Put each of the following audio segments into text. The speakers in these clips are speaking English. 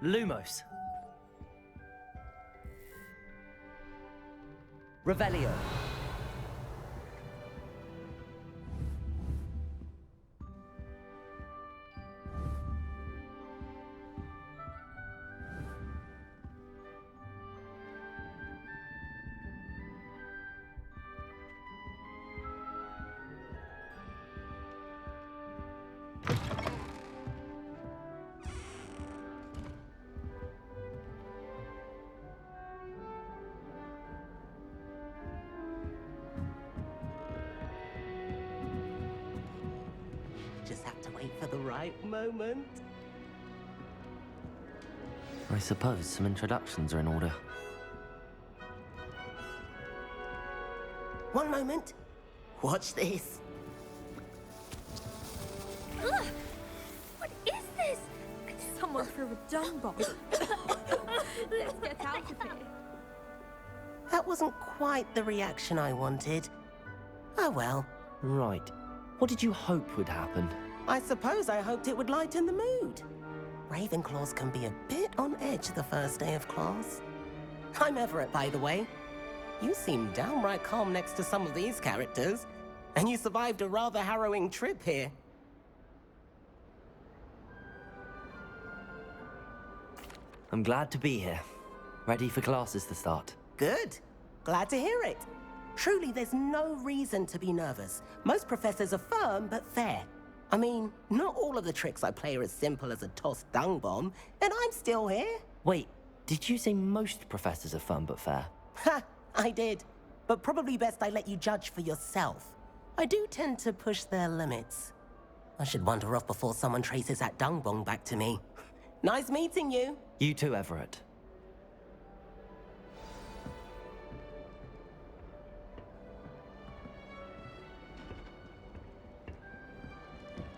Lumos. Revelio. Just have to wait for the right moment. I suppose some introductions are in order. One moment. Watch this. Ugh! What is this? Someone threw a dung bomb. Let's get out of here. That wasn't quite the reaction I wanted. Oh well. Right. What did you hope would happen? I suppose I hoped it would lighten the mood. Ravenclaws can be a bit on edge the first day of class. I'm Everett, by the way. You seem downright calm next to some of these characters, and you survived a rather harrowing trip here. I'm glad to be here. Ready for classes to start. Good. Glad to hear it. Truly, there's no reason to be nervous. Most professors are firm but fair. I mean, not all of the tricks I play are as simple as a tossed dung bomb, and I'm still here. Wait, did you say most professors are fun but fair? Ha! I did. But probably best I let you judge for yourself. I do tend to push their limits. I should wander off before someone traces that dung bomb back to me. Nice meeting you. You too, Everett.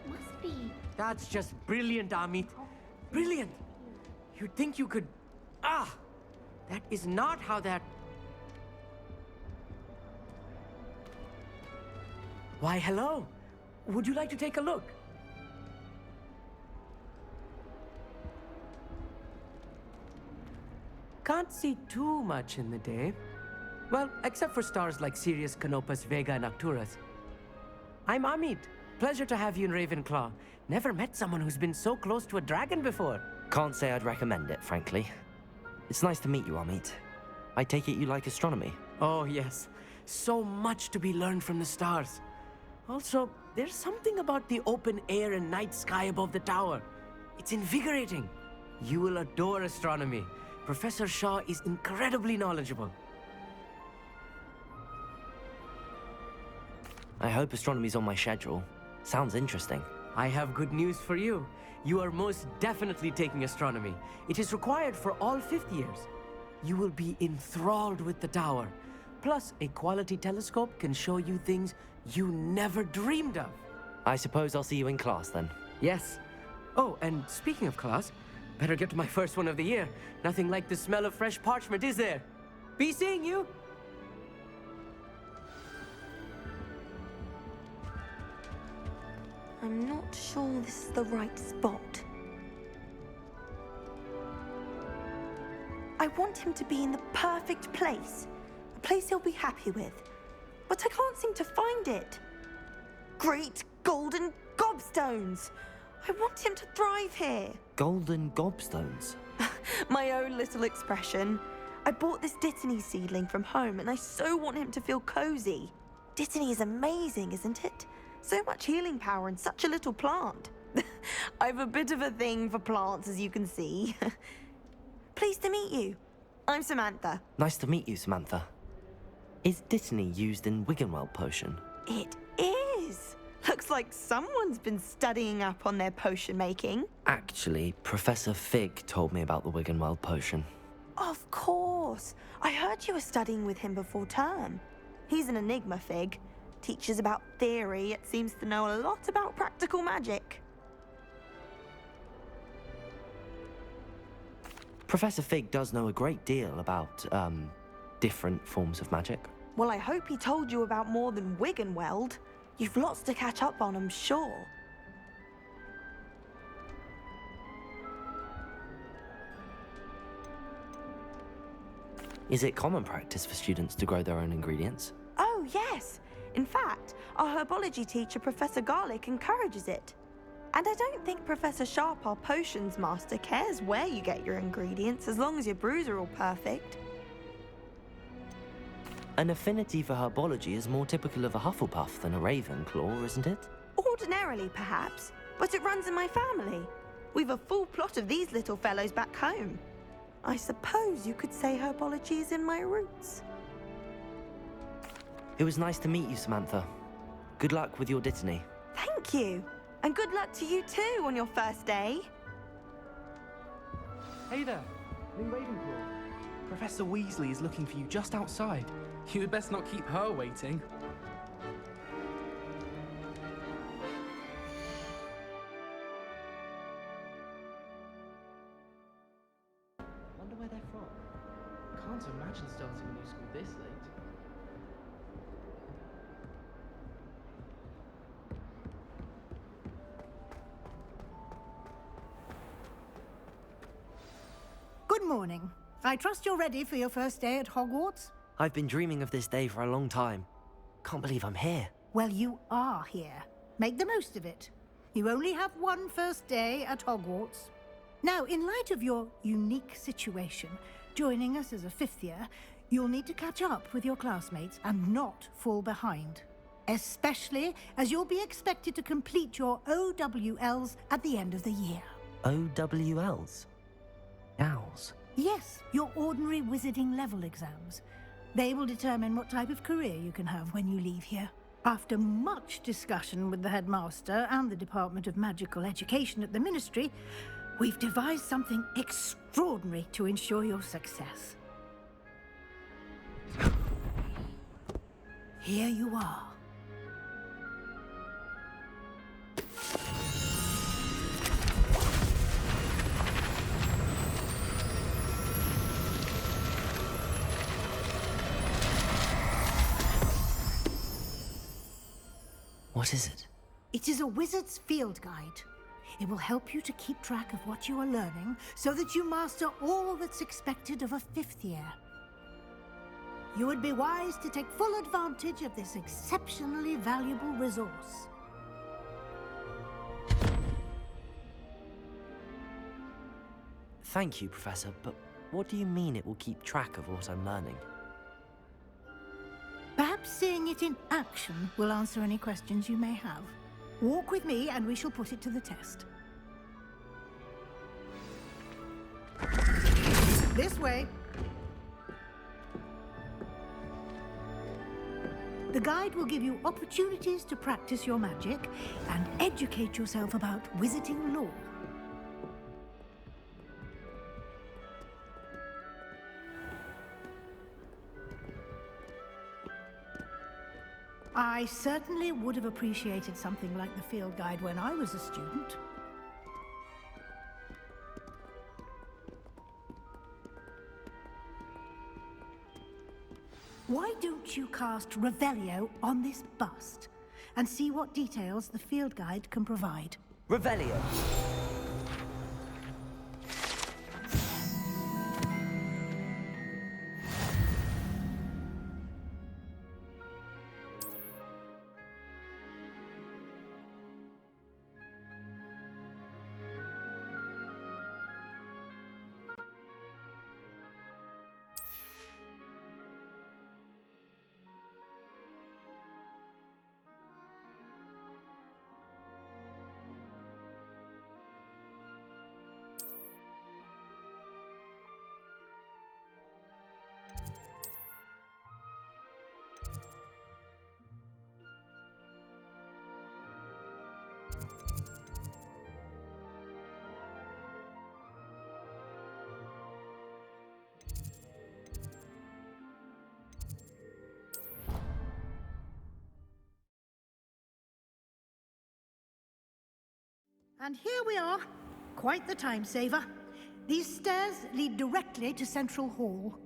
Must be. That's just brilliant, Amit. Brilliant. You'd think you could... Ah! That is not how that... Why, hello. Would you like to take a look? Can't see too much in the day. Well, except for stars like Sirius, Canopus, Vega, and Arcturus. I'm Amit. Pleasure to have you in Ravenclaw. Never met someone who's been so close to a dragon before. Can't say I'd recommend it, frankly. It's nice to meet you, Amit. I take it you like astronomy? Oh, yes. So much to be learned from the stars. Also, there's something about the open air and night sky above the tower. It's invigorating. You will adore astronomy. Professor Shaw is incredibly knowledgeable. I hope astronomy's on my schedule. Sounds interesting. I have good news for you. You are most definitely taking astronomy. It is required for all fifth years. You will be enthralled with the tower. Plus, a quality telescope can show you things you never dreamed of. I suppose I'll see you in class then. Yes. Oh, and speaking of class, better get to my first one of the year. Nothing like the smell of fresh parchment, is there? Be seeing you! I'm not sure this is the right spot. I want him to be in the perfect place. A place he'll be happy with. But I can't seem to find it. Great golden gobstones! I want him to thrive here. Golden gobstones? My own little expression. I bought this Dittany seedling from home and I so want him to feel cozy. Dittany is amazing, isn't it? So much healing power in such a little plant. I've a bit of a thing for plants, as you can see. Pleased to meet you. I'm Samantha. Nice to meet you, Samantha. Is Dittany used in Wiggenweld potion? It is. Looks like someone's been studying up on their potion making. Actually, Professor Fig told me about the Wiggenweld potion. Of course. I heard you were studying with him before term. He's an enigma, Fig. Teaches about theory, yet seems to know a lot about practical magic. Professor Fig does know a great deal about, different forms of magic. Well, I hope he told you about more than Wiggenweld. You've lots to catch up on, I'm sure. Is it common practice for students to grow their own ingredients? Oh, yes. In fact, our herbology teacher, Professor Garlic, encourages it. And I don't think Professor Sharp, our potions master, cares where you get your ingredients as long as your brews are all perfect. An affinity for herbology is more typical of a Hufflepuff than a Ravenclaw, isn't it? Ordinarily, perhaps, but it runs in my family. We've a full plot of these little fellows back home. I suppose you could say herbology is in my roots. It was nice to meet you, Samantha. Good luck with your Dittany. Thank you. And good luck to you too on your first day. Hey there, I'm in Ravenclaw. Professor Weasley is looking for you just outside. You had best not keep her waiting. Wonder where they're from. Can't imagine starting a new school this late. Good morning. I trust you're ready for your first day at Hogwarts? I've been dreaming of this day for a long time. Can't believe I'm here. Well, you are here. Make the most of it. You only have one first day at Hogwarts. Now, in light of your unique situation, joining us as a fifth year, you'll need to catch up with your classmates and not fall behind. Especially as you'll be expected to complete your OWLs at the end of the year. OWLs? Owls? Yes, your ordinary wizarding level exams. They will determine what type of career you can have when you leave here. After much discussion with the headmaster and the Department of Magical Education at the Ministry, we've devised something extraordinary to ensure your success. Here you are. What is it? It is a wizard's field guide. It will help you to keep track of what you are learning so that you master all that's expected of a fifth year. You would be wise to take full advantage of this exceptionally valuable resource. Thank you, Professor, but what do you mean it will keep track of what I'm learning? Perhaps seeing it in action will answer any questions you may have. Walk with me and we shall put it to the test. This way. The guide will give you opportunities to practice your magic and educate yourself about wizarding lore. I certainly would have appreciated something like the field guide when I was a student. Why don't you cast Revelio on this bust and see what details the field guide can provide? Revelio! And here we are. Quite the time saver. These stairs lead directly to Central Hall.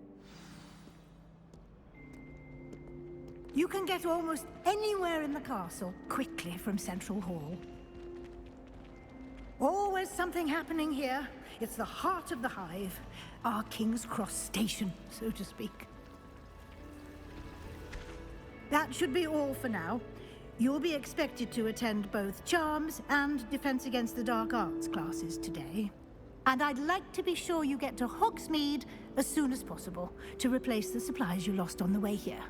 You can get almost anywhere in the castle quickly from Central Hall. Always something happening here. It's the heart of the hive. Our King's Cross station, so to speak. That should be all for now. You'll be expected to attend both Charms and Defense Against the Dark Arts classes today. And I'd like to be sure you get to Hogsmeade as soon as possible to replace the supplies you lost on the way here.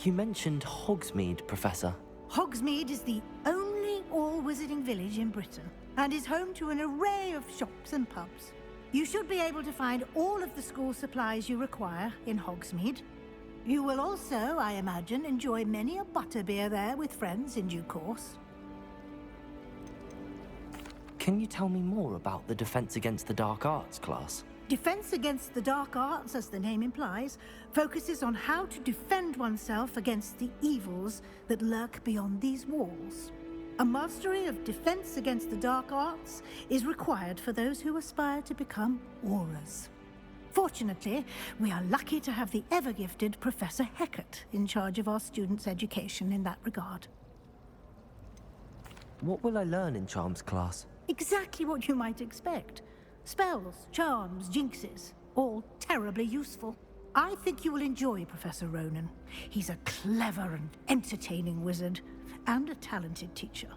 You mentioned Hogsmeade, Professor. Hogsmeade is the only all-wizarding village in Britain and is home to an array of shops and pubs. You should be able to find all of the school supplies you require in Hogsmeade. You will also, I imagine, enjoy many a butterbeer there with friends in due course. Can you tell me more about the Defense Against the Dark Arts class? Defense Against the Dark Arts, as the name implies, focuses on how to defend oneself against the evils that lurk beyond these walls. A mastery of Defense Against the Dark Arts is required for those who aspire to become Aurors. Fortunately, we are lucky to have the ever-gifted Professor Hecat in charge of our students' education in that regard. What will I learn in Charms class? Exactly what you might expect. Spells, charms, jinxes, all terribly useful. I think you will enjoy Professor Ronan. He's a clever and entertaining wizard, and a talented teacher.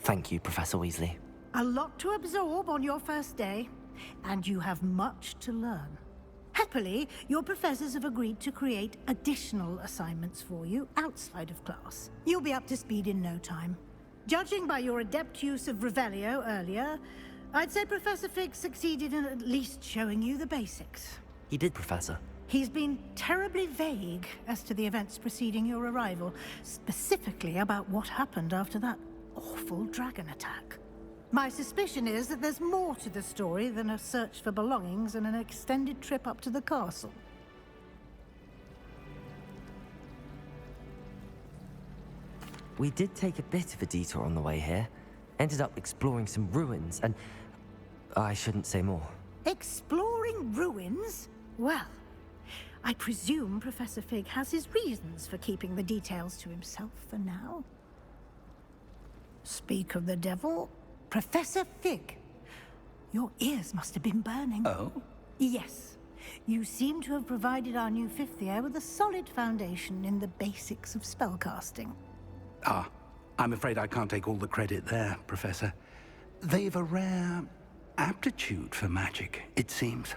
Thank you, Professor Weasley. A lot to absorb on your first day, and you have much to learn. Happily, your professors have agreed to create additional assignments for you outside of class. You'll be up to speed in no time. Judging by your adept use of Revelio earlier, I'd say Professor Fig succeeded in at least showing you the basics. He did, Professor. He's been terribly vague as to the events preceding your arrival, specifically about what happened after that awful dragon attack. My suspicion is that there's more to the story than a search for belongings and an extended trip up to the castle. We did take a bit of a detour on the way here. Ended up exploring some ruins and... I shouldn't say more. Exploring ruins? Well, I presume Professor Fig has his reasons for keeping the details to himself for now. Speak of the devil, Professor Fig. Your ears must have been burning. Oh? Yes. You seem to have provided our new fifth year with a solid foundation in the basics of spellcasting. Ah, I'm afraid I can't take all the credit there, Professor. They've a rare aptitude for magic, it seems.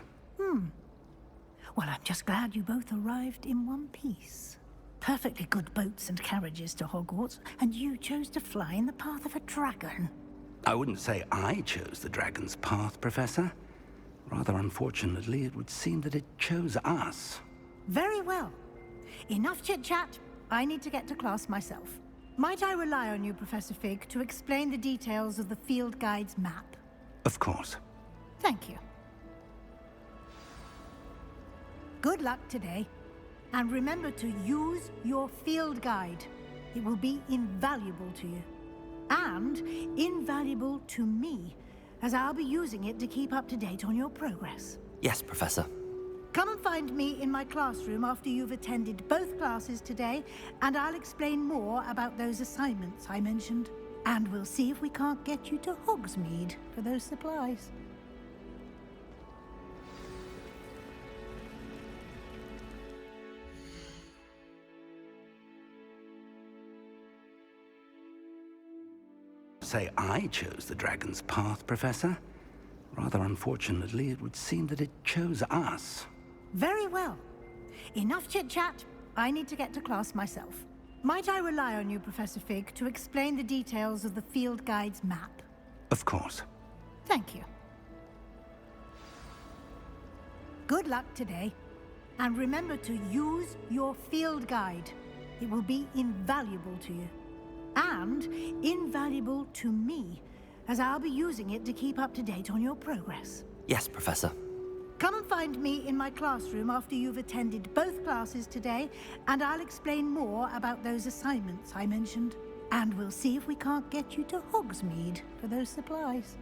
Well, I'm just glad you both arrived in one piece. Perfectly good boats and carriages to Hogwarts, and you chose to fly in the path of a dragon. I wouldn't say I chose the dragon's path, Professor. Rather unfortunately, it would seem that it chose us. Very well. Enough chit-chat. I need to get to class myself. Might I rely on you, Professor Fig, to explain the details of the field guide's map? Of course. Thank you. Good luck today. And remember to use your field guide. It will be invaluable to you. And invaluable to me, as I'll be using it to keep up to date on your progress. Yes, Professor. Come and find me in my classroom after you've attended both classes today, and I'll explain more about those assignments I mentioned. And we'll see if we can't get you to Hogsmeade for those supplies. Say I chose the dragon's path, Professor. Rather unfortunately, it would seem that it chose us. Very well. Enough chit-chat. I need to get to class myself. Might I rely on you, Professor Fig, to explain the details of the field guide's map? Of course. Thank you. Good luck today. And remember to use your field guide. It will be invaluable to you. And invaluable to me, as I'll be using it to keep up to date on your progress. Yes, Professor. Come and find me in my classroom after you've attended both classes today, and I'll explain more about those assignments I mentioned. And we'll see if we can't get you to Hogsmeade for those supplies.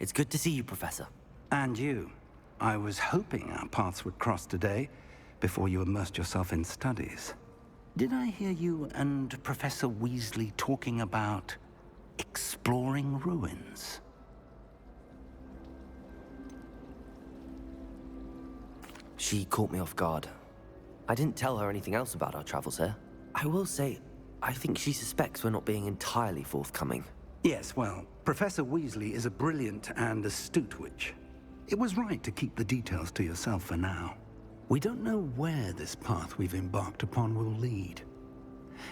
It's good to see you, Professor. And you. I was hoping our paths would cross today, before you immersed yourself in studies. Did I hear you and Professor Weasley talking about exploring ruins? She caught me off guard. I didn't tell her anything else about our travels here. I will say, I think she suspects we're not being entirely forthcoming. Yes, well, Professor Weasley is a brilliant and astute witch. It was right to keep the details to yourself for now. We don't know where this path we've embarked upon will lead.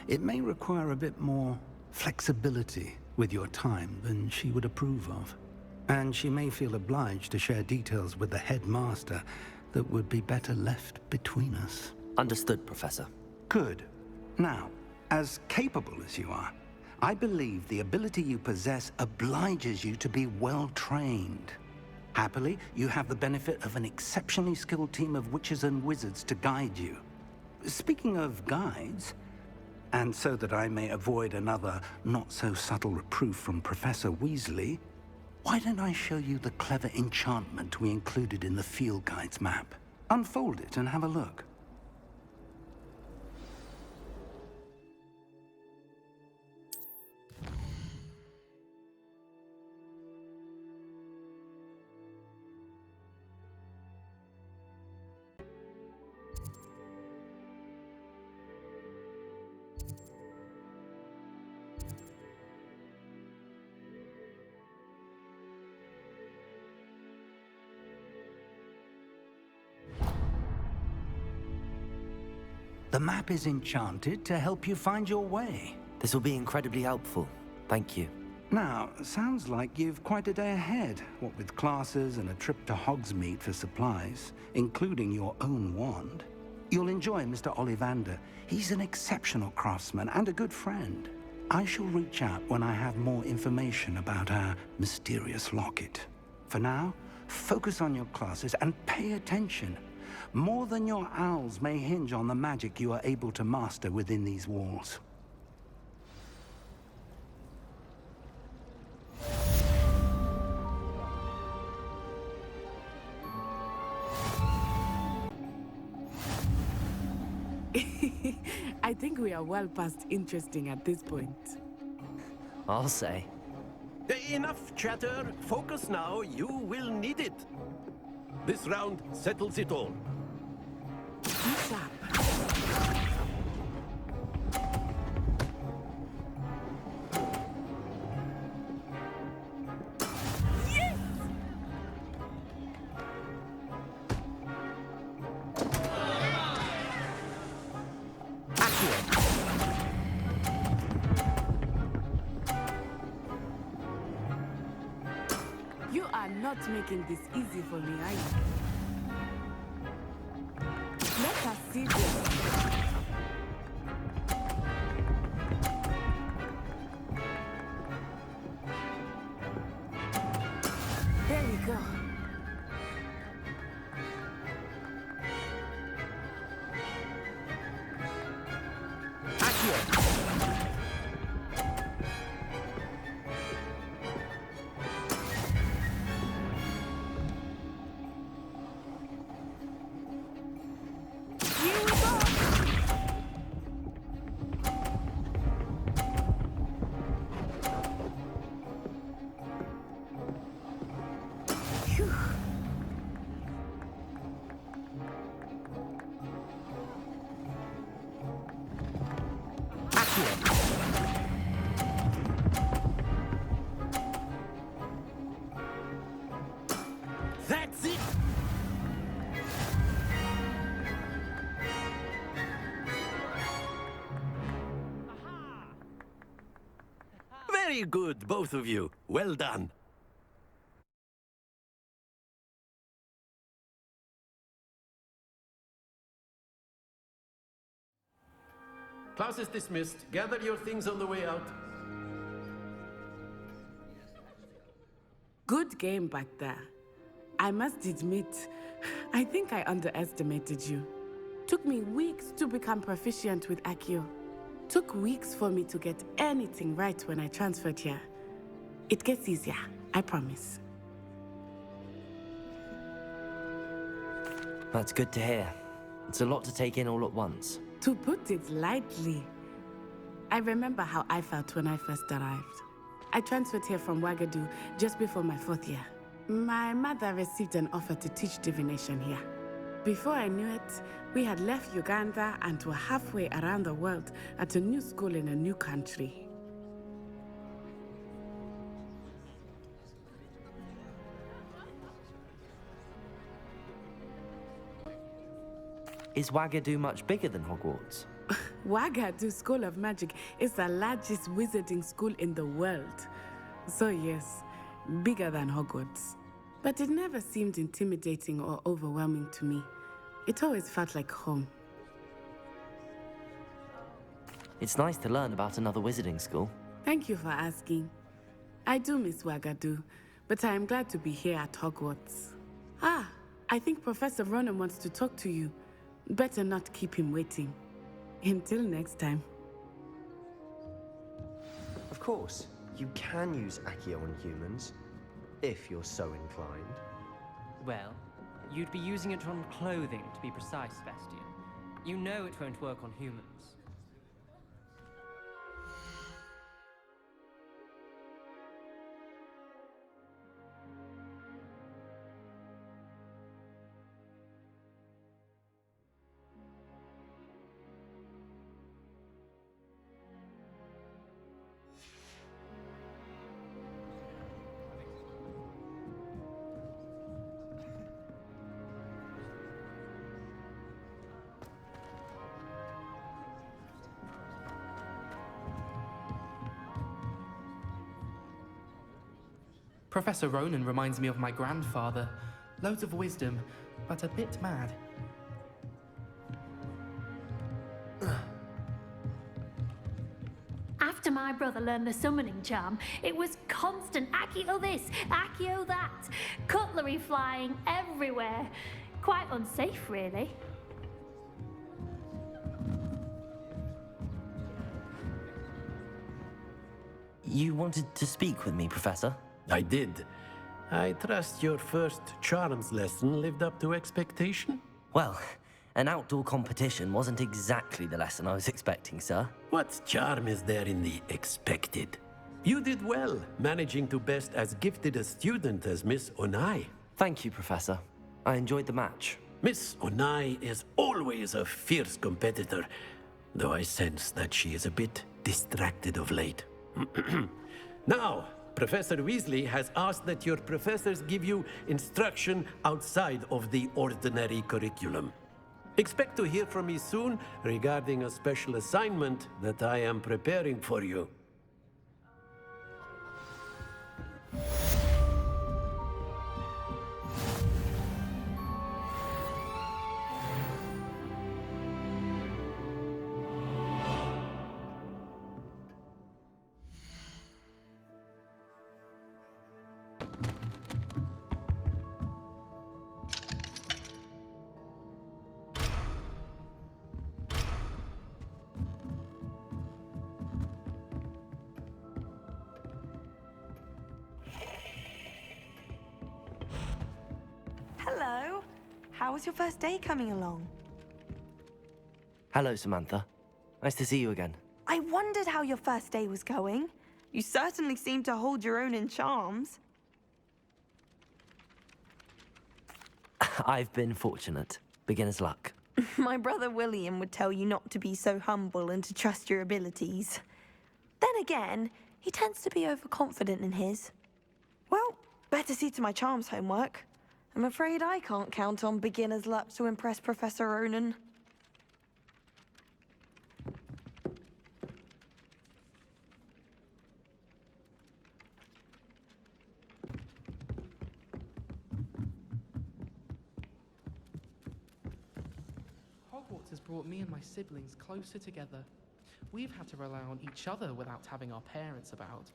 It may require a bit more flexibility with your time than she would approve of. And she may feel obliged to share details with the headmaster that would be better left between us. Understood, Professor. Good. Now, as capable as you are, I believe the ability you possess obliges you to be well trained. Happily, you have the benefit of an exceptionally skilled team of witches and wizards to guide you. Speaking of guides, and so that I may avoid another not-so-subtle reproof from Professor Weasley, why don't I show you the clever enchantment we included in the field guide's map? Unfold it and have a look. The map is enchanted to help you find your way. This will be incredibly helpful. Thank you. Now, sounds like you've quite a day ahead, what with classes and a trip to Hogsmeade for supplies, including your own wand. You'll enjoy Mr. Ollivander. He's an exceptional craftsman and a good friend. I shall reach out when I have more information about our mysterious locket. For now, focus on your classes and pay attention. More than your owls may hinge on the magic you are able to master within these walls. I think we are well past interesting at this point. I'll say. Enough chatter. Focus now. You will need it. This round settles it all. What's up? You are not making this easy for me, are you? Let us see this. There we go. That's it! Very good, both of you. Well done. Class is dismissed. Gather your things on the way out. Good game back there. I must admit, I think I underestimated you. Took me weeks to become proficient with Accio. Took weeks for me to get anything right when I transferred here. It gets easier, I promise. That's good to hear. It's a lot to take in all at once. To put it lightly, I remember how I felt when I first arrived. I transferred here from Wagadu just before my 4th year. My mother received an offer to teach divination here. Before I knew it, we had left Uganda and were halfway around the world at a new school in a new country. Is Wagadu much bigger than Hogwarts? Wagadu School of Magic is the largest wizarding school in the world. So yes, bigger than Hogwarts. But it never seemed intimidating or overwhelming to me. It always felt like home. It's nice to learn about another wizarding school. Thank you for asking. I do miss Wagadu, but I am glad to be here at Hogwarts. Ah, I think Professor Ronan wants to talk to you. Better not keep him waiting. Until next time. Of course, you can use Accio on humans, if you're so inclined. Well, you'd be using it on clothing, to be precise, Sebastian. You know it won't work on humans. Professor Ronan reminds me of my grandfather. Loads of wisdom, but a bit mad. After my brother learned the summoning charm, it was constant Accio this, Accio that, cutlery flying everywhere. Quite unsafe, really. You wanted to speak with me, Professor? I did. I trust your first charms lesson lived up to expectation? Well, an outdoor competition wasn't exactly the lesson I was expecting, sir. What charm is there in the expected? You did well, managing to best as gifted a student as Miss Onai. Thank you, Professor. I enjoyed the match. Miss Onai is always a fierce competitor, though I sense that she is a bit distracted of late. Now, Professor Weasley has asked that your professors give you instruction outside of the ordinary curriculum. Expect to hear from me soon regarding a special assignment that I am preparing for you. Hello. How was your first day coming along? Hello, Samantha. Nice to see you again. I wondered how your first day was going. You certainly seem to hold your own in charms. I've been fortunate. Beginner's luck. My brother William would tell you not to be so humble and to trust your abilities. Then again, he tends to be overconfident in his. Well, better see to my charms homework. I'm afraid I can't count on beginner's luck to impress Professor Ronan. Hogwarts has brought me and my siblings closer together. We've had to rely on each other without having our parents about.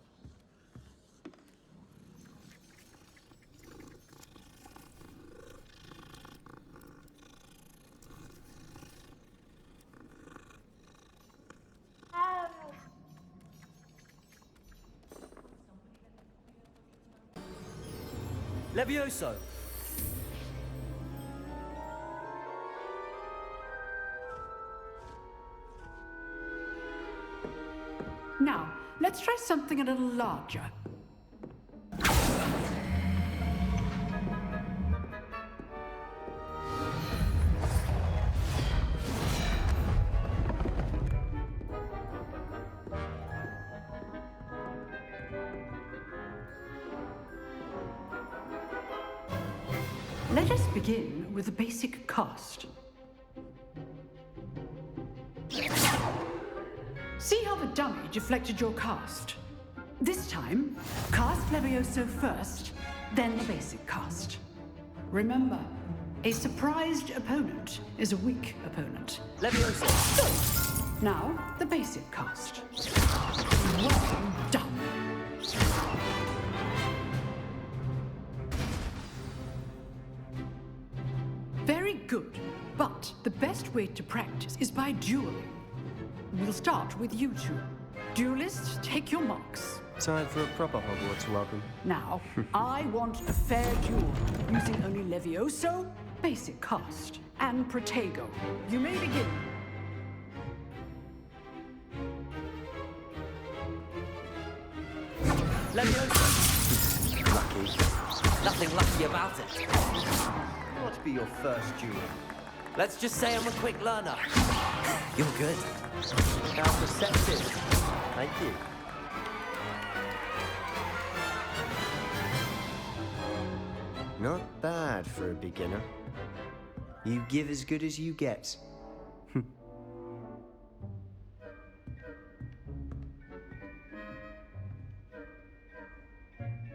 Levioso! Let's try something a little larger. Let us begin with the basic cast. See how the dummy deflected your cast? This time, cast Levioso first, then the basic cast. Remember, a surprised opponent is a weak opponent. Levioso! Now, the basic cast. Well done. Very good, but the best way to practice is by dueling. We'll start with you two. Duelists, take your marks. Time for a proper Hogwarts welcome. Now, I want a fair duel, using only Levioso, basic cast, and Protego. You may begin. Levioso! Lucky. Nothing lucky about it. What be your first duel? Let's just say I'm a quick learner. You're good. How perceptive. Thank you. Not bad for a beginner. You give as good as you get.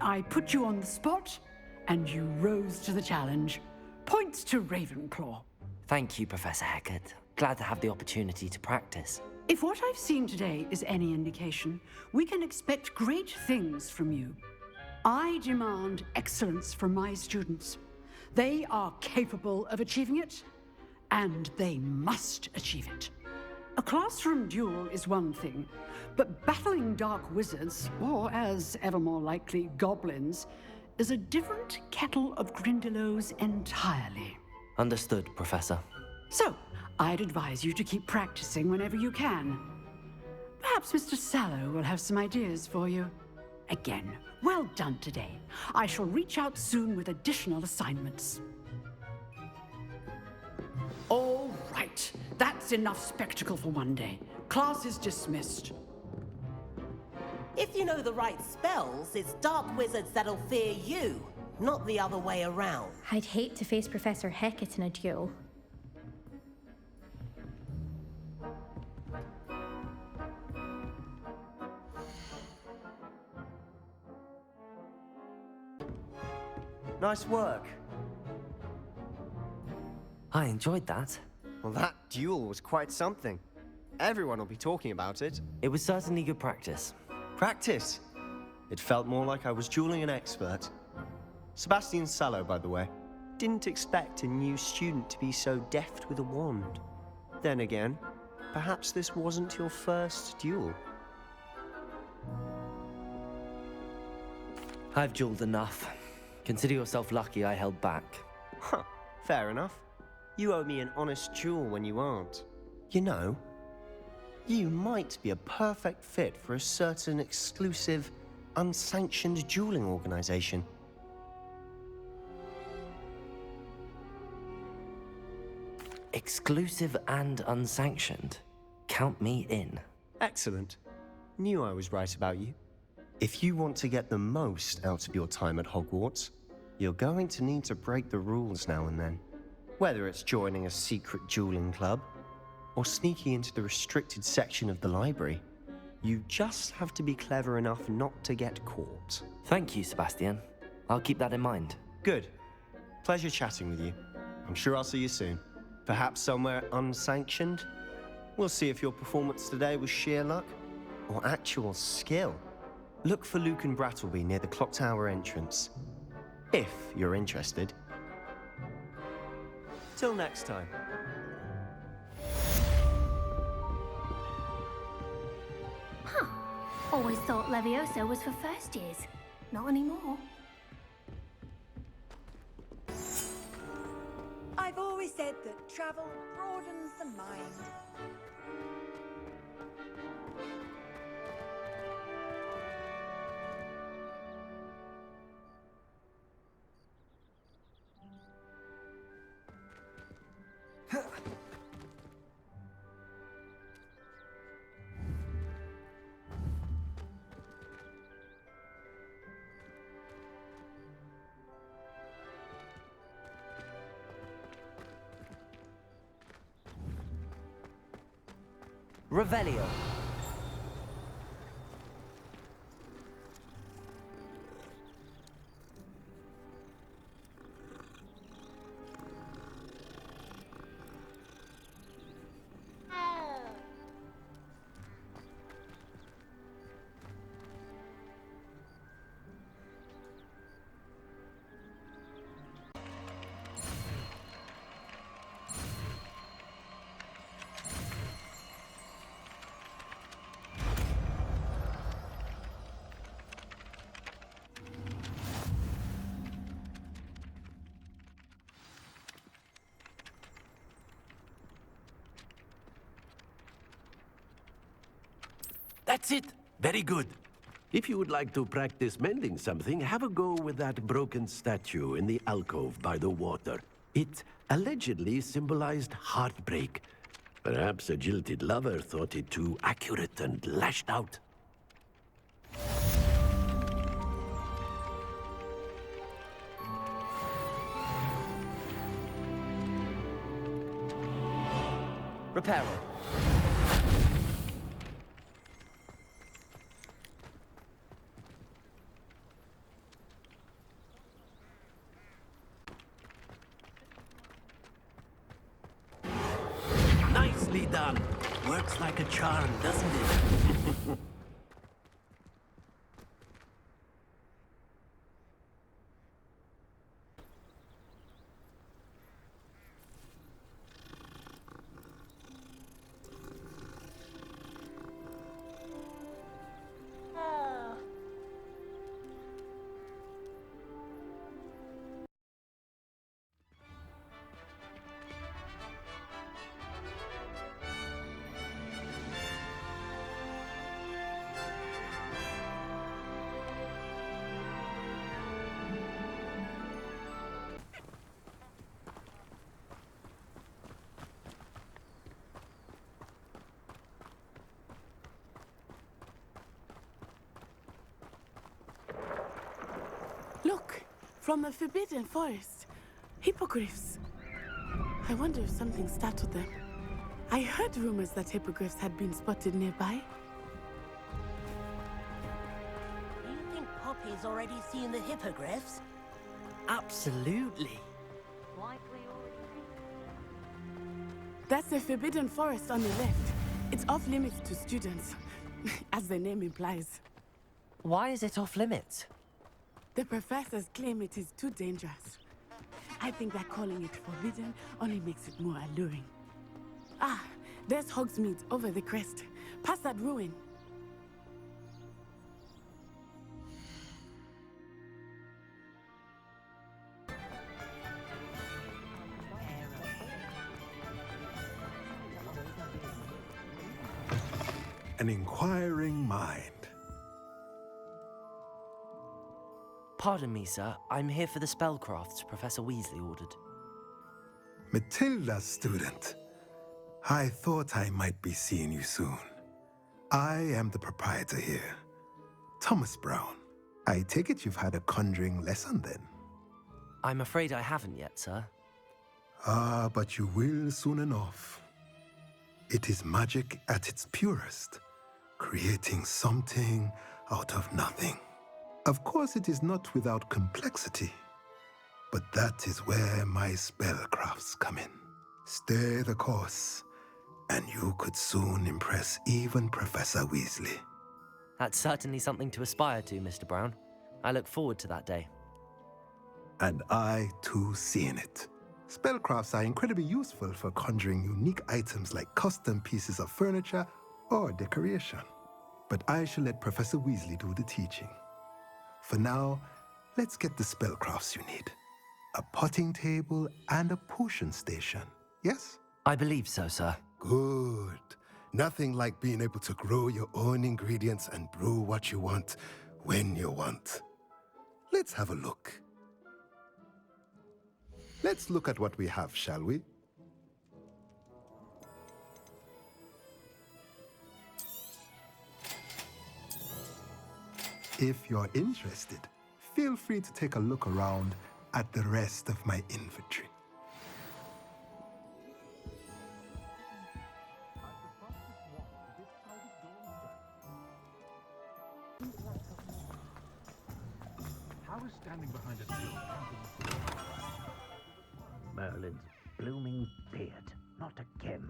I put you on the spot, and you rose to the challenge. Points to Ravenclaw. Thank you, Professor Hecat. Glad to have the opportunity to practice. If what I've seen today is any indication, we can expect great things from you. I demand excellence from my students. They are capable of achieving it, and they must achieve it. A classroom duel is one thing, but battling dark wizards, or as ever more likely, goblins, is a different kettle of Grindylows entirely. Understood, Professor. So, I'd advise you to keep practicing whenever you can. Perhaps Mr. Sallow will have some ideas for you. Again, well done today. I shall reach out soon with additional assignments. All right, that's enough spectacle for one day. Class is dismissed. If you know the right spells, it's dark wizards that'll fear you, not the other way around. I'd hate to face Professor Hecat in a duel. Nice work. I enjoyed that. Well, that duel was quite something. Everyone will be talking about it. It was certainly good practice. Practice? It felt more like I was dueling an expert. Sebastian Sallow, by the way. Didn't expect a new student to be so deft with a wand. Then again, perhaps this wasn't your first duel. I've dueled enough. Consider yourself lucky I held back. Huh, fair enough. You owe me an honest duel when you aren't. You know, you might be a perfect fit for a certain exclusive, unsanctioned dueling organization. Exclusive and unsanctioned. Count me in. Excellent. Knew I was right about you. If you want to get the most out of your time at Hogwarts, you're going to need to break the rules now and then. Whether it's joining a secret dueling club, or sneaking into the restricted section of the library, you just have to be clever enough not to get caught. Thank you, Sebastian. I'll keep that in mind. Good. Pleasure chatting with you. I'm sure I'll see you soon. Perhaps somewhere unsanctioned? We'll see if your performance today was sheer luck, or actual skill. Look for Luke and Brattleby near the clock tower entrance. If you're interested. Till next time. Huh. Always thought Levioso was for first years. Not anymore. I've always said that travel broadens the mind. Revelio. That's it. Very good. If you would like to practice mending something, have a go with that broken statue in the alcove by the water. It allegedly symbolized heartbreak. Perhaps a jilted lover thought it too accurate and lashed out. Reparo. Nicely done. Works like a charm, doesn't it? Look, from a forbidden forest. Hippogriffs. I wonder if something startled them. I heard rumors that hippogriffs had been spotted nearby. Do you think Poppy's already seen the hippogriffs? Absolutely. That's the forbidden forest on the left. It's off limits to students, as the name implies. Why is it off limits? The professors claim it is too dangerous. I think that calling it forbidden only makes it more alluring. Ah, there's Hogsmeade over the crest. Past that ruin. An inquiring mind. Pardon me, sir. I'm here for the spellcrafts Professor Weasley ordered. Matilda's student. I thought I might be seeing you soon. I am the proprietor here, Thomas Brown. I take it you've had a conjuring lesson then? I'm afraid I haven't yet, sir. Ah, but you will soon enough. It is magic at its purest, creating something out of nothing. Of course, it is not without complexity, but that is where my spellcrafts come in. Stay the course, and you could soon impress even Professor Weasley. That's certainly something to aspire to, Mr. Brown. I look forward to that day. And I, too, seeing it. Spellcrafts are incredibly useful for conjuring unique items like custom pieces of furniture or decoration. But I shall let Professor Weasley do the teaching. For now, let's get the spellcrafts you need. A potting table and a potion station, yes? I believe so, sir. Good. Nothing like being able to grow your own ingredients and brew what you want, when you want. Let's have a look. Let's look at what we have, shall we? If you're interested, feel free to take a look around at the rest of my inventory. was standing behind a till. Merlin's blooming beard. Not again.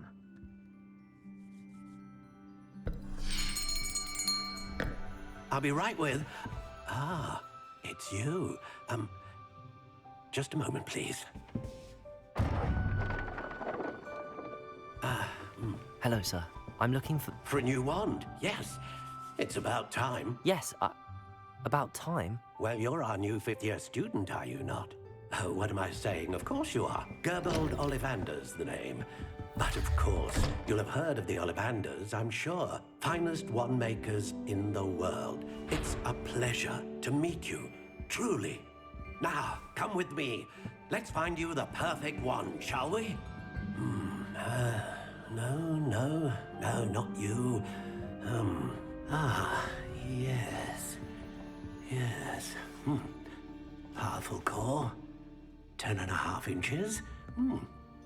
I'll be right with... Ah, it's you. Just a moment, please. Hello, sir. I'm looking for... For a new wand, yes. It's about time. Yes, about time? Well, you're our new fifth-year student, are you not? Oh, what am I saying? Of course you are. Gerbold Ollivander's the name. But of course, you'll have heard of the Ollivanders, I'm sure. Finest wand makers in the world. It's a pleasure to meet you, truly. Now, come with me. Let's find you the perfect wand, shall we? No, not you. Yes. Powerful core. 10.5 inches.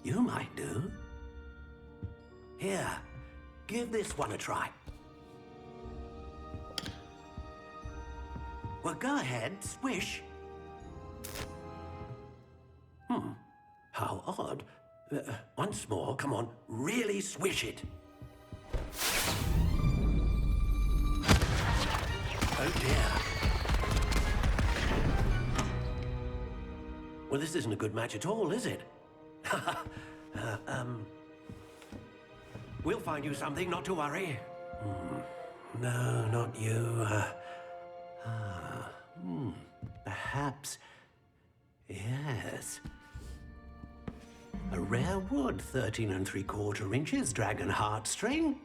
You might do. Here, give this one a try. Well, go ahead, swish. How odd. Once more, come on, really swish it. Oh dear. Well, this isn't a good match at all, is it? We'll find you something, not to worry. No, not you. Perhaps... Yes. A rare wood, 13 3/4 inches, dragon heartstring.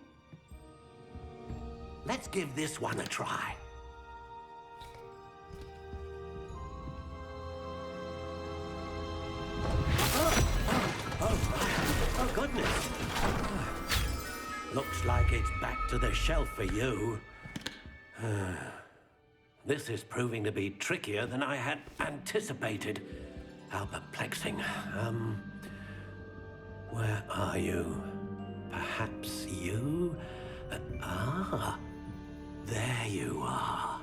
Let's give this one a try. Oh, goodness. Looks like it's back to the shelf for you. This is proving to be trickier than I had anticipated. How perplexing. Where are you? Perhaps you? There you are.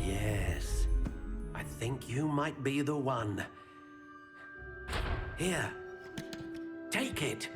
Yes, I think you might be the one. Here, take it.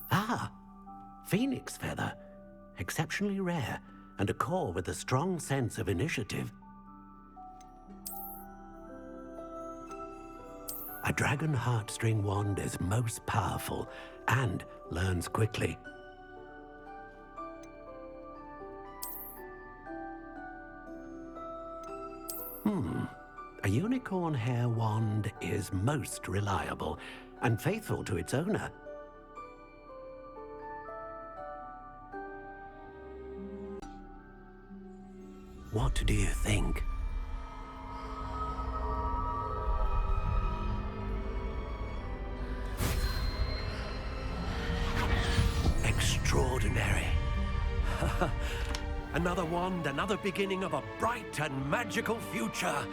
Ah, phoenix feather. Exceptionally rare, and a core with a strong sense of initiative. A dragon heartstring wand is most powerful and learns quickly. A unicorn hair wand is most reliable and faithful to its owner. What do you think? Extraordinary. Another wand, another beginning of a bright and magical future.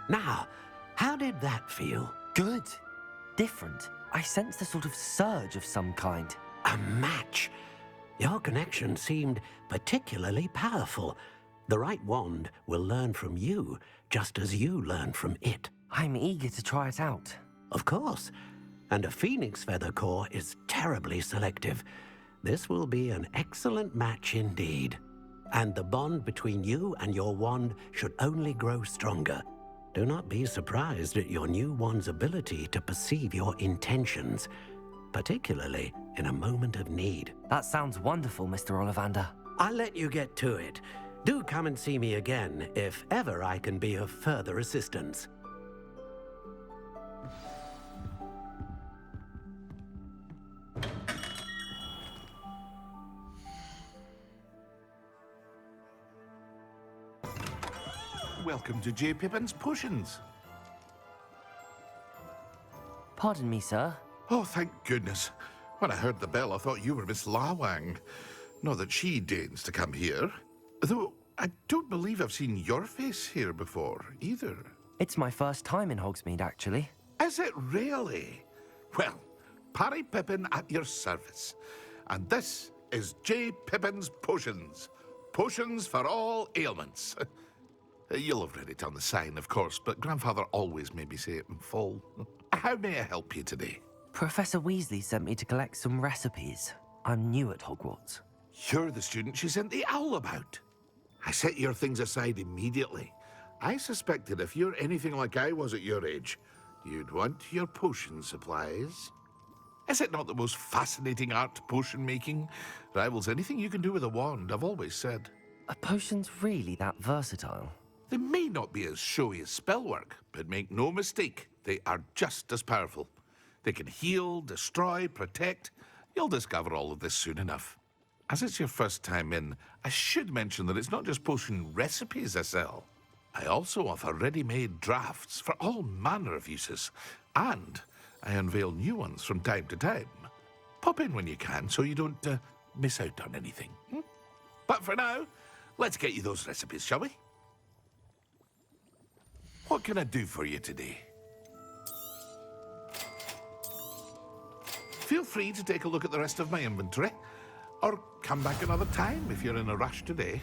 Now, how did that feel? Good. Different. I sensed a sort of surge of some kind. A match. Your connection seemed particularly powerful. The right wand will learn from you, just as you learn from it. I'm eager to try it out. Of course. And a phoenix feather core is terribly selective. This will be an excellent match indeed. And the bond between you and your wand should only grow stronger. Do not be surprised at your new wand's ability to perceive your intentions. particularly in a moment of need. That sounds wonderful, Mr. Ollivander. I'll let you get to it. Do come and see me again if ever I can be of further assistance. Welcome to J. Pippin's Potions. Pardon me, sir. Oh, thank goodness. When I heard the bell, I thought you were Miss Lawang. Not that she deigns to come here. Though, I don't believe I've seen your face here before, either. It's my first time in Hogsmeade, actually. Is it really? Well, Parry Pippin at your service. And this is J. Pippin's Potions. Potions for all ailments. You'll have read it on the sign, of course, but Grandfather always made me say it in full. How may I help you today? Professor Weasley sent me to collect some recipes. I'm new at Hogwarts. You're the student she sent the owl about. I set your things aside immediately. I suspected if you're anything like I was at your age, you'd want your potion supplies. Is it not the most fascinating art, potion making? Rivals anything you can do with a wand, I've always said. Are potions really that versatile? They may not be as showy as spellwork, but make no mistake, they are just as powerful. They can heal, destroy, protect. You'll discover all of this soon enough. As it's your first time in, I should mention that it's not just potion recipes I sell. I also offer ready-made drafts for all manner of uses, and I unveil new ones from time to time. Pop in when you can so you don't miss out on anything. But for now, let's get you those recipes, shall we? What can I do for you today? Feel free to take a look at the rest of my inventory, or come back another time if you're in a rush today.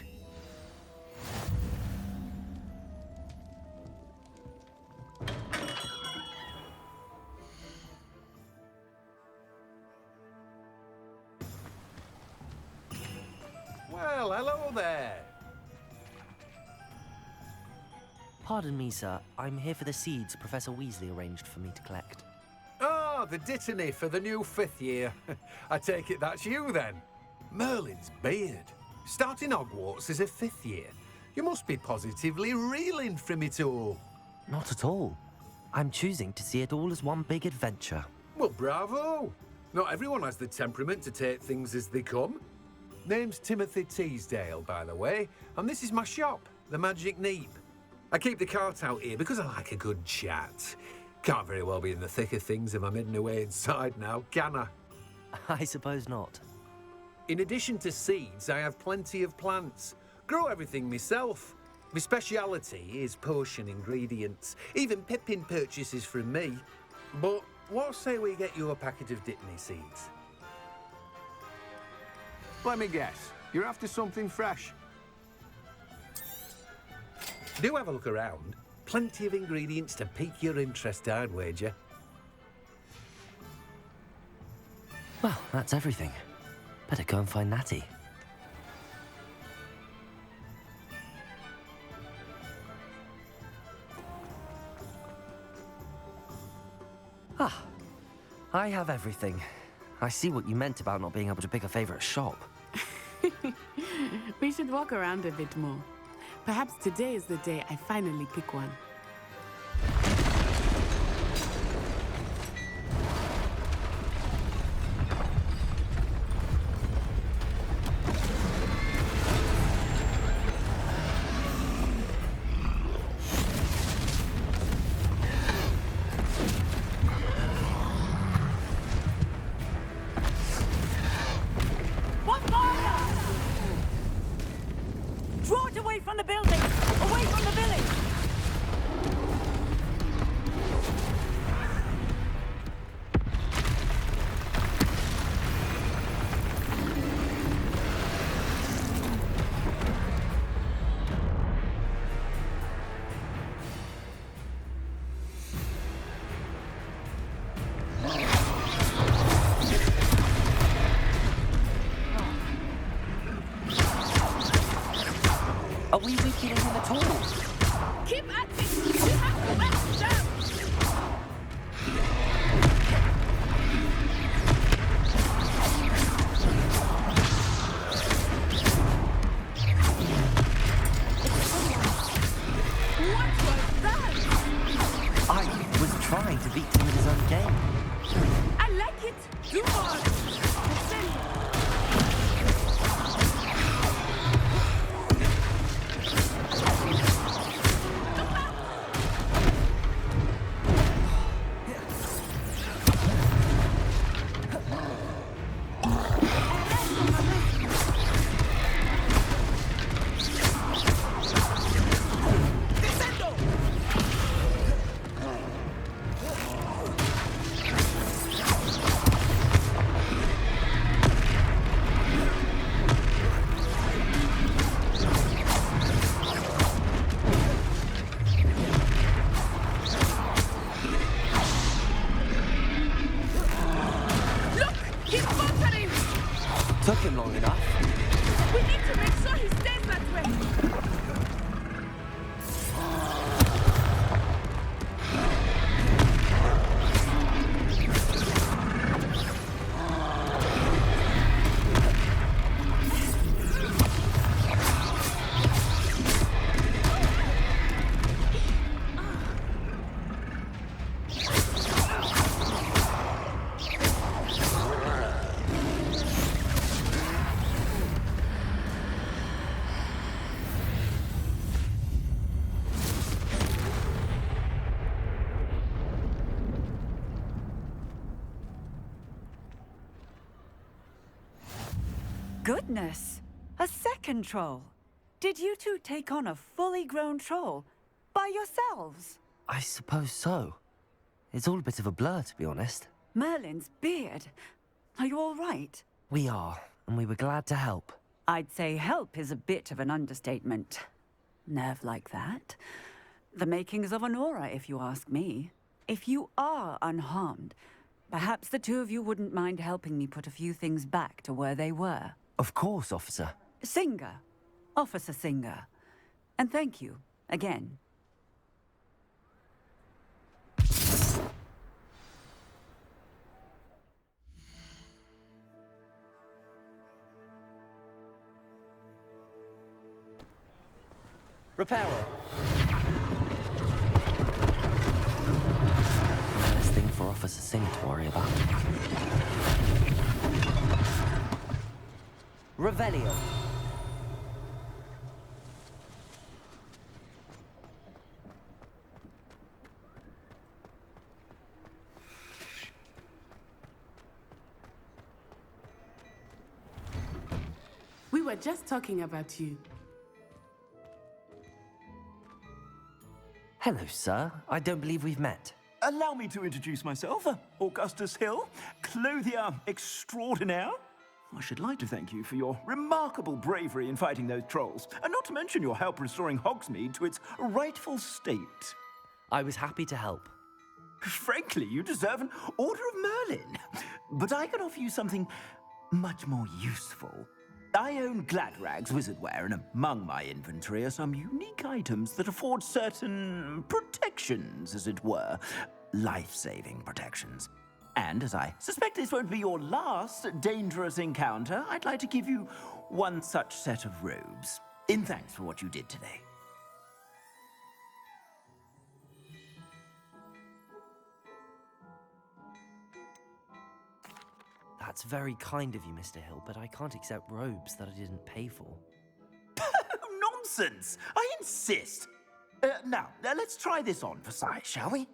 Well, hello there. Pardon me, sir. I'm here for the seeds Professor Weasley arranged for me to collect. Oh, the dittany for the new 5th year. I take it that's you, then. Merlin's beard. Starting Hogwarts as a 5th year. You must be positively reeling from it all. Not at all. I'm choosing to see it all as one big adventure. Well, bravo. Not everyone has the temperament to take things as they come. Name's Timothy Teasdale, by the way, and this is my shop, the Magic Neep. I keep the cart out here because I like a good chat. Can't very well be in the thick of things if I'm hidden away inside now, can I? I suppose not. In addition to seeds, I have plenty of plants. Grow everything myself. My speciality is potion ingredients. Even Pippin purchases from me. But what say we get you a packet of dittany seeds? Let me guess. You're after something fresh. Do have a look around. Plenty of ingredients to pique your interest, I'd wager. Well, that's everything. Better go and find Natty. Ah, I have everything. I see what you meant about not being able to pick a favorite shop. We should walk around a bit more. Perhaps today is the day I finally pick one. Draw it away from the building! Away from the village! Are we weakening him at all? Keep at it! You have to match them! goodness! A second troll. Did you two take on a fully grown troll by yourselves? I suppose so. It's all a bit of a blur, to be honest. Merlin's beard. Are you all right? We are, and we were glad to help. I'd say help is a bit of an understatement. Nerve like that. The makings of an aura, if you ask me. If you are unharmed, perhaps the two of you wouldn't mind helping me put a few things back to where they were. Of course, officer. Singer. Officer Singer. And thank you, again. Repairer. Best thing for Officer Singer to worry about. Revelio. We were just talking about you. Hello, sir. I don't believe we've met. Allow me to introduce myself. Augustus Hill, clothier extraordinaire. I should like to thank you for your remarkable bravery in fighting those trolls, and not to mention your help restoring Hogsmeade to its rightful state. I was happy to help. Frankly, you deserve an Order of Merlin. But I can offer you something much more useful. I own Gladrag's wizardware, and among my inventory are some unique items that afford certain protections, as it were. Life-saving protections. And as I suspect this won't be your last dangerous encounter, I'd like to give you one such set of robes, in thanks for what you did today. That's very kind of you, Mr. Hill, but I can't accept robes that I didn't pay for. Nonsense! I insist! Now, let's try this on for size, shall we?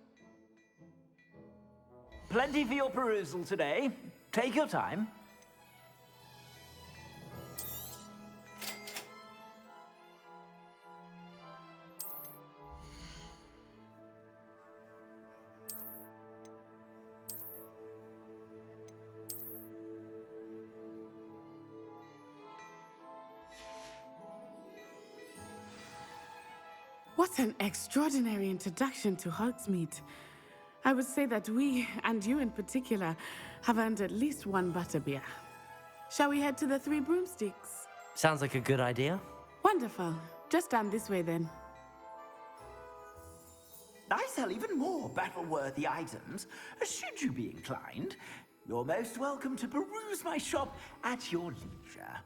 Plenty for your perusal today. Take your time. What an extraordinary introduction to Hogsmeade. I would say that we, and you in particular, have earned at least one butterbeer. Shall we head to the Three Broomsticks? Sounds like a good idea. Wonderful. Just down this way then. I sell even more battle-worthy items. Should you be inclined, you're most welcome to peruse my shop at your leisure.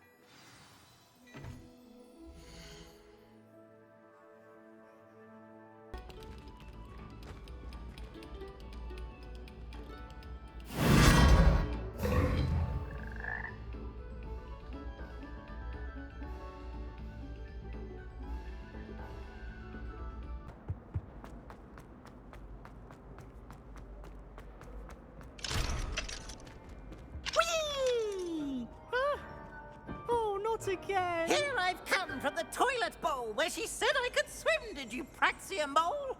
Again. Here I've come from the toilet bowl where she said I could swim, did you praxia mole?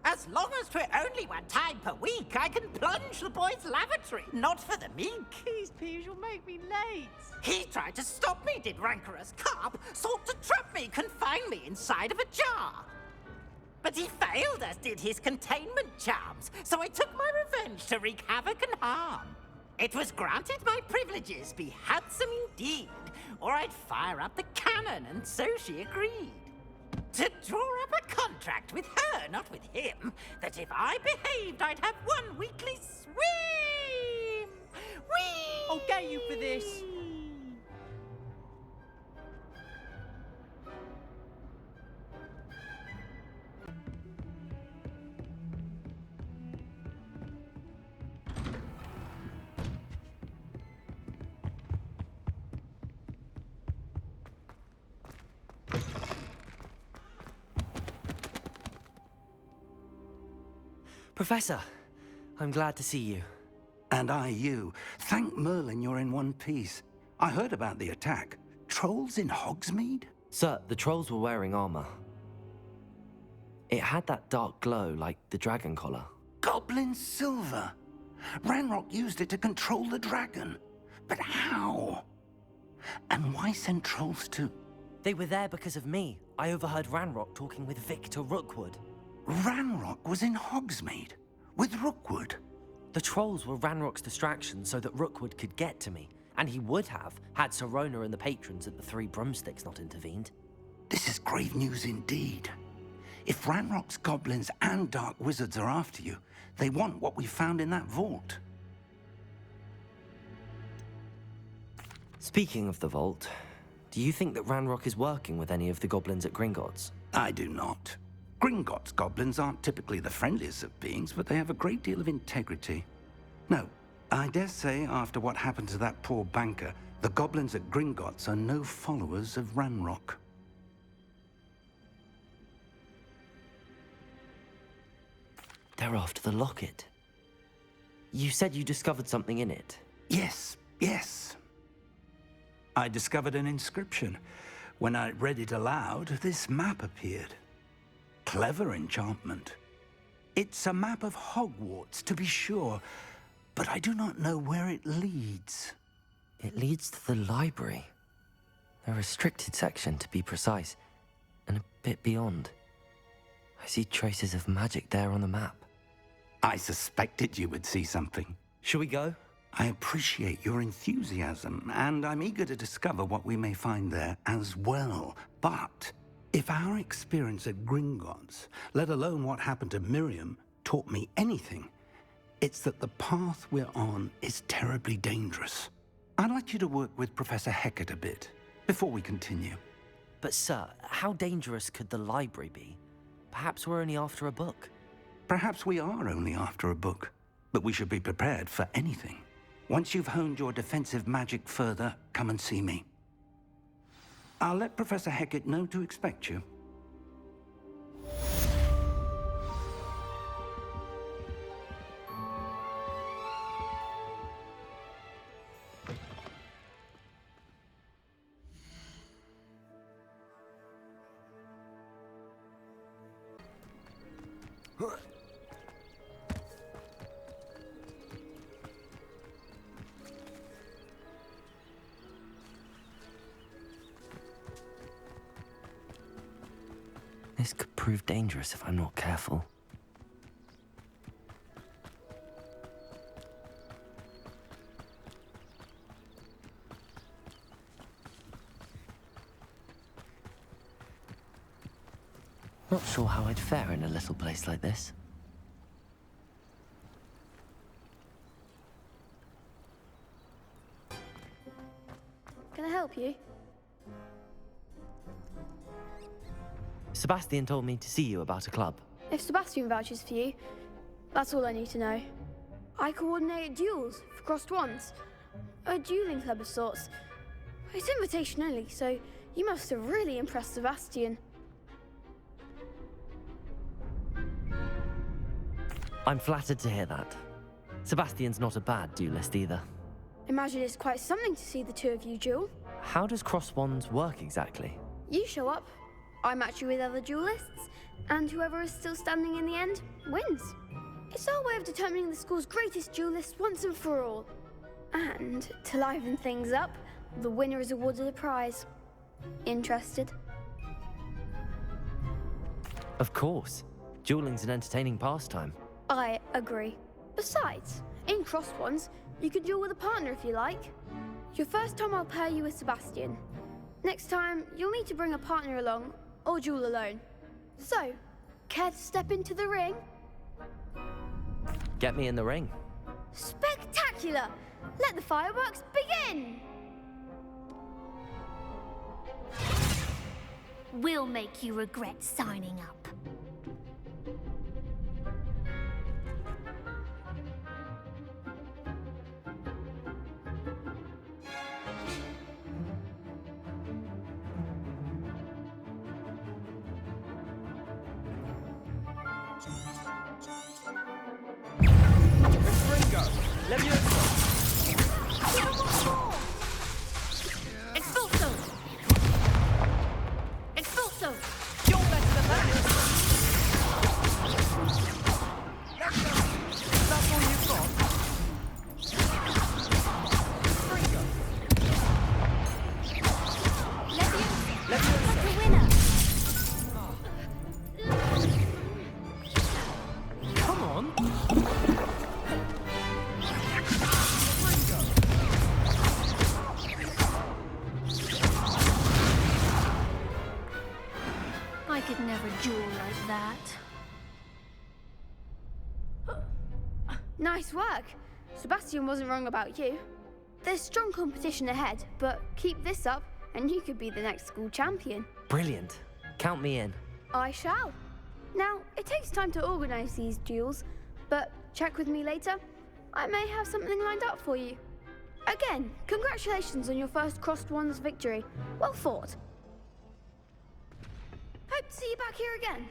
As long as 'twere only one time per week, I can plunge the boy's lavatory, not for the meek. Please, Peeves, you'll make me late. He tried to stop me, did rancorous carp, sought to trap me, confine me inside of a jar. But he failed, as did his containment charms, so I took my revenge to wreak havoc and harm. It was granted my privileges be handsome indeed, or I'd fire up the cannon, and so she agreed. To draw up a contract with her, not with him, that if I behaved, I'd have one weekly swim! Whee! I'll get you for this. Professor, I'm glad to see you. And I you. Thank Merlin you're in one piece. I heard about the attack. Trolls in Hogsmeade? Sir, the trolls were wearing armor. It had that dark glow like the dragon collar. Goblin silver! Ranrock used it to control the dragon. But how? And why send trolls to... They were there because of me. I overheard Ranrock talking with Victor Rookwood. Ranrock was in Hogsmeade? With Rookwood? The trolls were Ranrock's distraction so that Rookwood could get to me. And he would have, had Sirona and the patrons at the Three Broomsticks not intervened. This is grave news indeed. If Ranrock's goblins and dark wizards are after you, they want what we found in that vault. Speaking of the vault, do you think that Ranrock is working with any of the goblins at Gringotts? I do not. Gringotts goblins aren't typically the friendliest of beings, but they have a great deal of integrity. No, I dare say after what happened to that poor banker, the goblins at Gringotts are no followers of Ranrock. They're after the locket. You said you discovered something in it. Yes. I discovered an inscription. When I read it aloud, this map appeared. Clever enchantment. It's a map of Hogwarts, to be sure, but I do not know where it leads. It leads to the library. A restricted section, to be precise, and a bit beyond. I see traces of magic there on the map. I suspected you would see something. Shall we go? I appreciate your enthusiasm, and I'm eager to discover what we may find there as well. But if our experience at Gringotts, let alone what happened to Miriam, taught me anything, it's that the path we're on is terribly dangerous. I'd like you to work with Professor Hecat a bit before we continue. But sir, how dangerous could the library be? Perhaps we're only after a book. Perhaps we are only after a book, but we should be prepared for anything. Once you've honed your defensive magic further, come and see me. I'll let Professor Hecat know to expect you. This could prove dangerous if I'm not careful. Not sure how I'd fare in a little place like this. Can I help you? Sebastian told me to see you about a club. If Sebastian vouches for you, that's all I need to know. I coordinate duels for crossed wands. A dueling club of sorts. It's invitation only, so you must have really impressed Sebastian. I'm flattered to hear that. Sebastian's not a bad duelist either. Imagine it's quite something to see the two of you duel. How does cross wands work exactly? You show up, I match you with other duelists, and whoever is still standing in the end wins. It's our way of determining the school's greatest duelist once and for all. And to liven things up, the winner is awarded a prize. Interested? Of course. Dueling's an entertaining pastime. I agree. Besides, in crossed ones, you can duel with a partner if you like. Your first time I'll pair you with Sebastian. Next time, you'll need to bring a partner along, or duel alone. So, care to step into the ring? Get me in the ring. Spectacular! Let the fireworks begin! We'll make you regret signing up. Let me I could never duel like that. Nice work. Sebastian wasn't wrong about you. There's strong competition ahead, but keep this up and you could be the next school champion. Brilliant. Count me in. I shall. Now, it takes time to organize these duels, but check with me later. I may have something lined up for you. Again, congratulations on your first Crossed Wands victory. Well fought. Hope to see you back here again.